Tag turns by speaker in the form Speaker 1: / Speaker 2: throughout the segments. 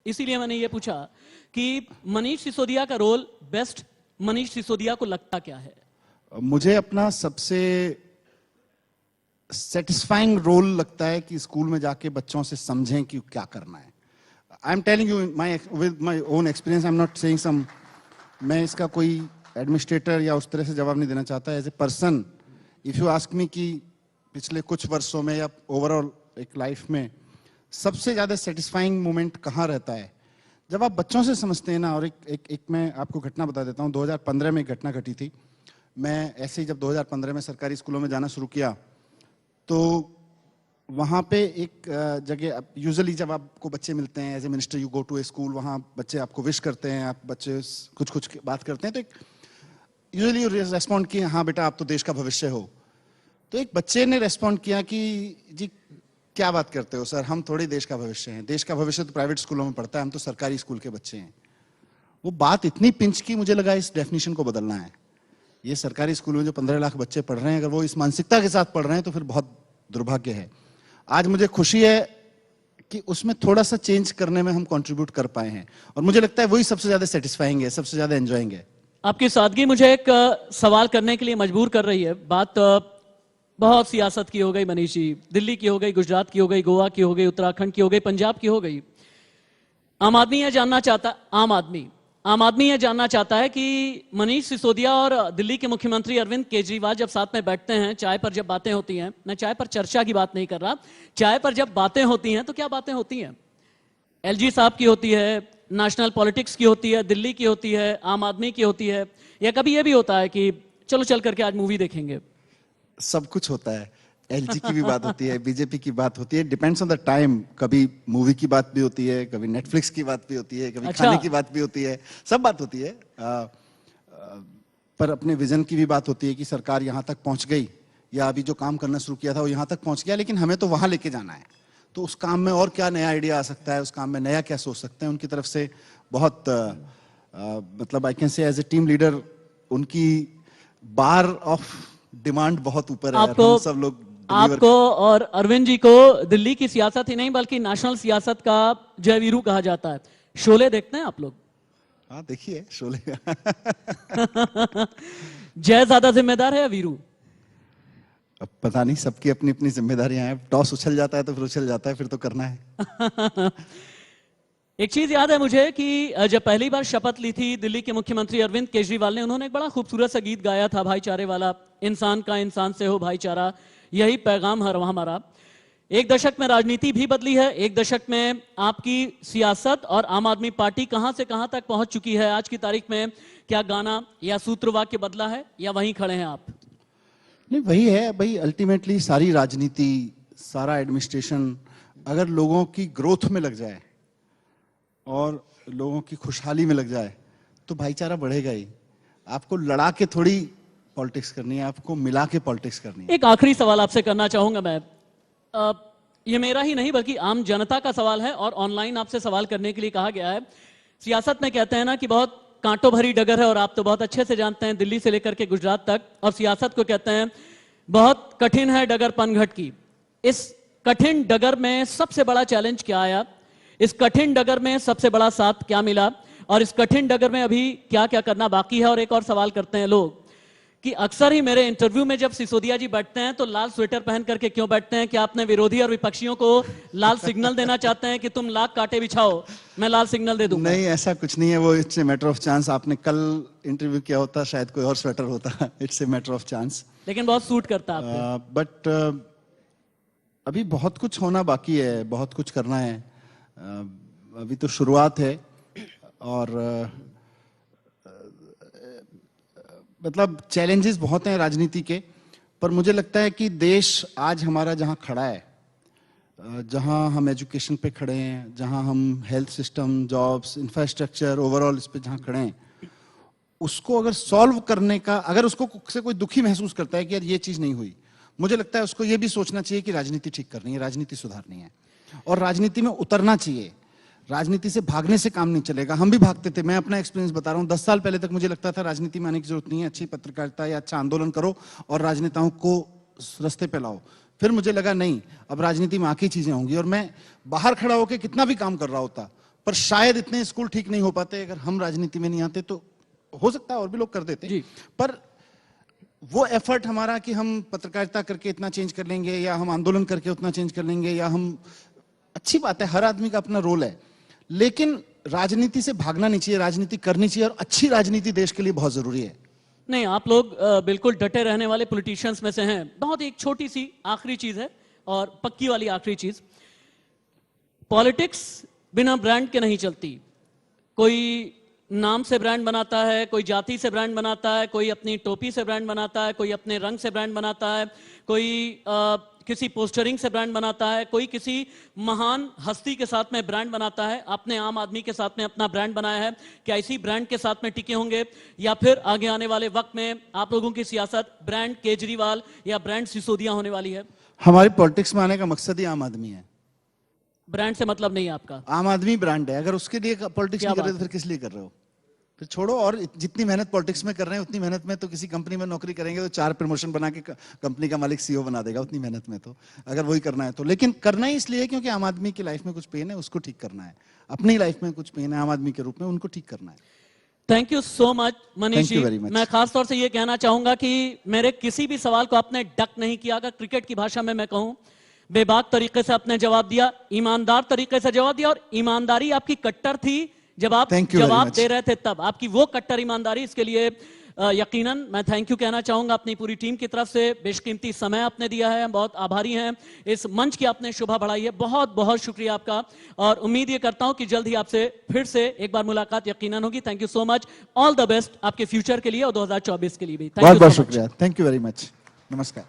Speaker 1: इसीलिए मैंने ये पूछा कि मनीष सिसोदिया का रोल बेस्ट मनीष सिसोदिया को लगता क्या है?
Speaker 2: मुझे अपना सबसे सेटिस्फाइंग रोल लगता है कि स्कूल में जाके बच्चों से समझें कि क्या करना है। I am telling you with my own experience, I am not saying some, मैं इसका कोई एडमिनिस्ट्रेटर या उस तरह से जवाब नहीं देना चाहता। As a person, if you ask me कि पिछले कुछ वर्षों में या ओवरऑल एक लाइफ में सबसे ज्यादा सेटिस्फाइंग मोमेंट कहाँ रहता है, जब आप बच्चों से समझते हैं ना। और एक मैं आपको घटना बता देता हूँ। 2015 में एक घटना घटी थी। मैं ऐसे ही जब 2015 में सरकारी स्कूलों में जाना शुरू किया तो वहाँ पे एक जगह, यूजुअली जब आपको बच्चे मिलते हैं as a minister, you go to a school, वहाँ बच्चे आपको विश करते हैं, आप बच्चे कुछ बात करते हैं, तो एक यूजुअली रेस्पॉन्ड किए, हाँ बेटा आप तो देश का भविष्य हो। तो एक बच्चे ने रेस्पॉन्ड किया कि जी क्या बात करते हो सर, हम थोड़ी देश का भविष्य हैं, देश का भविष्य तो प्राइवेट स्कूलों में पढ़ता है, हम तो सरकारी स्कूल के बच्चे हैं। वो बात इतनी पिंच की, मुझे लगा इस डेफिनेशन को बदलना है। ये सरकारी स्कूल में जो 15 लाख बच्चे पढ़ रहे हैं, अगर वो इस मानसिकता के साथ पढ़ रहे हैं तो फिर बहुत दुर्भाग्य है। आज मुझे खुशी है कि उसमें थोड़ा सा चेंज करने में हम कंट्रीब्यूट कर पाए हैं, और मुझे लगता है वही सबसे ज्यादा सेटिस्फाइंग है, सबसे ज्यादा एंजॉइंग है।
Speaker 1: आपकी सादगी मुझे एक सवाल करने के लिए मजबूर कर रही है। बात बहुत सियासत की हो गई मनीष जी, दिल्ली की हो गई, गुजरात की हो गई, गोवा की हो गई, उत्तराखंड की हो गई, पंजाब की हो गई। आम आदमी ये जानना चाहता है कि मनीष सिसोदिया और दिल्ली के मुख्यमंत्री अरविंद केजरीवाल जब साथ में बैठते हैं, चाय पर जब बातें होती हैं, मैं चाय पर चर्चा की बात नहीं कर रहा, चाय पर जब बातें होती हैं तो क्या बातें होती हैं? एलजी साहब की होती है, नेशनल पॉलिटिक्स की होती है, दिल्ली की होती है, आम आदमी की होती है, या कभी यह भी होता है कि चलो चल करके आज मूवी देखेंगे?
Speaker 2: सब कुछ होता है। एलजी की भी बात होती है, बीजेपी की बात होती है, डिपेंड्स ऑन द टाइम। कभी मूवी की बात भी होती है, कभी नेटफ्लिक्स की बात भी होती है, कभी खाने की बात भी होती है, सब बात होती है। पर अपने विजन की भी बात होती है कि सरकार यहाँ तक पहुँच गई, या अभी जो काम करना शुरू किया था वो यहाँ तक पहुँच गया, लेकिन हमें तो वहाँ लेके जाना है। तो उस काम में और क्या नया आइडिया आ सकता है, उस काम में नया क्या सोच सकते हैं, उनकी तरफ से बहुत मतलब I can say as a team leader उनकी बार ऑफ डिमांड बहुत ऊपर है। हम सब लोग
Speaker 1: आपको और अरविंद जी को दिल्ली की सियासत ही नहीं बल्कि नेशनल सियासत का जय वीरू कहा जाता है। शोले देखते हैं आप लोग?
Speaker 2: हाँ देखिए शोले।
Speaker 1: जय ज्यादा जिम्मेदार है या वीरू?
Speaker 2: अब पता नहीं, सबकी अपनी अपनी जिम्मेदारियां हैं। टॉस उछल जाता है तो फिर उछल जाता है, फिर तो करना है।
Speaker 1: एक चीज याद है मुझे कि जब पहली बार शपथ ली थी दिल्ली के मुख्यमंत्री अरविंद केजरीवाल ने, उन्होंने एक बड़ा खूबसूरत सा गीत गाया था, भाईचारे वाला, इंसान का इंसान से हो भाईचारा, यही पैगाम है हमारा। एक दशक में राजनीति भी बदली है, एक दशक में आपकी सियासत और आम आदमी पार्टी कहां से कहां तक पहुंच चुकी है। आज की तारीख में क्या गाना या सूत्र वाक्य बदला है या वहीं खड़े हैं आप?
Speaker 2: नहीं, वही है भाई। अल्टीमेटली सारी राजनीति, सारा एडमिनिस्ट्रेशन अगर लोगों की ग्रोथ में लग जाए और लोगों की खुशहाली में लग जाए तो भाईचारा बढ़ेगा ही। आपको लड़ा के थोड़ी पॉलिटिक्स करनी है, आपको मिला के पॉलिटिक्स करनी है।
Speaker 1: एक आखिरी सवाल आपसे करना चाहूंगा मैं, ये मेरा ही नहीं बल्कि आम जनता का सवाल है और ऑनलाइन आपसे सवाल करने के लिए कहा गया है। सियासत में कहते हैं ना कि बहुत कांटों भरी डगर है, और आप तो बहुत अच्छे से जानते हैं दिल्ली से लेकर के गुजरात तक, और सियासत को कहते हैं बहुत कठिन है डगर पनघट की। इस कठिन डगर में सबसे बड़ा चैलेंज क्या आया? इस कठिन डगर में सबसे बड़ा साथ क्या मिला? और इस कठिन डगर में अभी क्या क्या करना बाकी है? और एक और सवाल करते हैं लोग कि अक्सर ही मेरे इंटरव्यू में जब सिसोदिया जी बैठते हैं तो लाल स्वेटर पहन करके क्यों बैठते हैं? क्या आपने विरोधी और विपक्षियों को लाल सिग्नल देना चाहते हैं कि तुम लाख कांटे बिछाओ, मैं लाल सिग्नल दे दूंगा?
Speaker 2: नहीं, ऐसा कुछ नहीं है। वो it's a matter of chance. आपने कल इंटरव्यू किया होता शायद कोई और स्वेटर होता। It's a matter of chance,
Speaker 1: लेकिन बहुत सूट करता है।
Speaker 2: बट अभी बहुत कुछ होना बाकी है, बहुत कुछ करना है। अभी तो शुरुआत है, और मतलब चैलेंजेस बहुत हैं राजनीति के। पर मुझे लगता है कि देश आज हमारा जहां खड़ा है, जहां हम एजुकेशन पे खड़े हैं, जहां हम health system, jobs, infrastructure, overall इस पे जहां खड़े हैं, उसको अगर सॉल्व करने का, अगर उसको से कोई दुखी महसूस करता है कि यार ये चीज नहीं हुई, मुझे लगता है उसको ये भी सोचना चाहिए कि राजनीति ठीक करनी है, राजनीति सुधारनी है, और राजनीति में उतरना चाहिए। राजनीति से भागने से काम नहीं चलेगा। हम भी भागते थे, मैं अपना एक्सपीरियंस बता रहा हूँ। 10 साल पहले तक मुझे लगता था राजनीति में आने की जरूरत नहीं है, अच्छी पत्रकारिता या अच्छा आंदोलन करो और राजनेताओं को रास्ते पे लाओ। फिर मुझे लगा नहीं, अब राजनीति में आके चीजें होंगी, और मैं बाहर खड़ा होकर कितना भी काम कर रहा होता, पर शायद इतने स्कूल ठीक नहीं हो पाते अगर हम राजनीति में नहीं आते। तो हो सकता है और भी लोग कर देते,
Speaker 1: जी।
Speaker 2: पर वो एफर्ट हमारा कि हम पत्रकारिता करके इतना चेंज कर लेंगे या हम आंदोलन करके उतना चेंज कर लेंगे या हम, अच्छी बात है, हर आदमी का अपना रोल है, लेकिन राजनीति से भागना नहीं चाहिए, राजनीति करनी चाहिए, और अच्छी राजनीति देश के लिए बहुत जरूरी है।
Speaker 1: नहीं, आप लोग बिल्कुल डटे रहने वाले पॉलिटिशियंस में से हैं। बहुत एक छोटी सी आखिरी चीज है और पक्की वाली आखिरी चीज, पॉलिटिक्स बिना ब्रांड के नहीं चलती। कोई नाम से ब्रांड बनाता है, कोई जाति से ब्रांड बनाता है, कोई अपनी टोपी से ब्रांड बनाता है, कोई अपने रंग से ब्रांड बनाता है, कोई किसी पोस्टरिंग से ब्रांड बनाता है, कोई किसी महान हस्ती के साथ में ब्रांड बनाता है। आपने आम आदमी के साथ में अपना ब्रांड बनाया है, क्या इसी ब्रांड के साथ में टिके होंगे या फिर आगे आने वाले वक्त में आप लोगों की सियासत ब्रांड केजरीवाल या ब्रांड सिसोदिया होने वाली है?
Speaker 2: हमारी पॉलिटिक्स में आने का मकसद ही आम आदमी है।
Speaker 1: ब्रांड से मतलब नहीं है आपका?
Speaker 2: आम आदमी ब्रांड है, अगर उसके लिए पॉलिटिक्स नहीं कर रहे तो फिर किस लिए कर रहे हो? फिर छोड़ो, और जितनी मेहनत पॉलिटिक्स में कर रहे हैं उतनी मेहनत में तो किसी कंपनी में नौकरी करेंगे तो 4 प्रमोशन बना के कंपनी का मालिक सीईओ बना देगा उतनी मेहनत में, तो अगर वही करना है तो। लेकिन करना ही इसलिए क्योंकि आम आदमी की लाइफ में कुछ पेन है, उसको ठीक करना है। अपनी लाइफ में कुछ पेन है आम आदमी के रूप में, उनको ठीक करना है।
Speaker 1: Thank you so much Manish
Speaker 2: Thank you
Speaker 1: ji.
Speaker 2: very much.
Speaker 1: मैं खास तौर से ये कहना चाहूंगा कि मेरे किसी भी सवाल को आपने डक नहीं किया। अगर क्रिकेट की भाषा में मैं कहूं, बेबाक तरीके से आपने जवाब दिया, ईमानदार तरीके से जवाब दिया, और ईमानदारी आपकी कट्टर थी जब आप
Speaker 2: Thank you very
Speaker 1: जवाब
Speaker 2: much.
Speaker 1: दे रहे थे तब। आपकी वो कट्टर ईमानदारी, इसके लिए यकीनन मैं थैंक यू कहना चाहूंगा अपनी पूरी टीम की तरफ से। बेशकीमती समय आपने दिया है, हम बहुत आभारी हैं। इस मंच की आपने शोभा बढ़ाई है, बहुत बहुत शुक्रिया आपका, और उम्मीद ये करता हूं कि जल्द ही आपसे फिर से एक बार मुलाकात यकीनन होगी। Thank you so much, all the best आपके फ्यूचर के लिए और 2024 के लिए भी।
Speaker 2: बहुत बहुत शुक्रिया, थैंक यू वेरी मच, नमस्कार।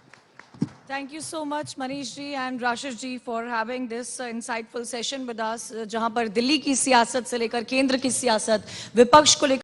Speaker 3: Thank you so much, Manish ji and Rashish ji, for having this insightful session with us, जहां पर दिल्ली की सियासत से लेकर केंद्र की सियासत, विपक्ष को लेकर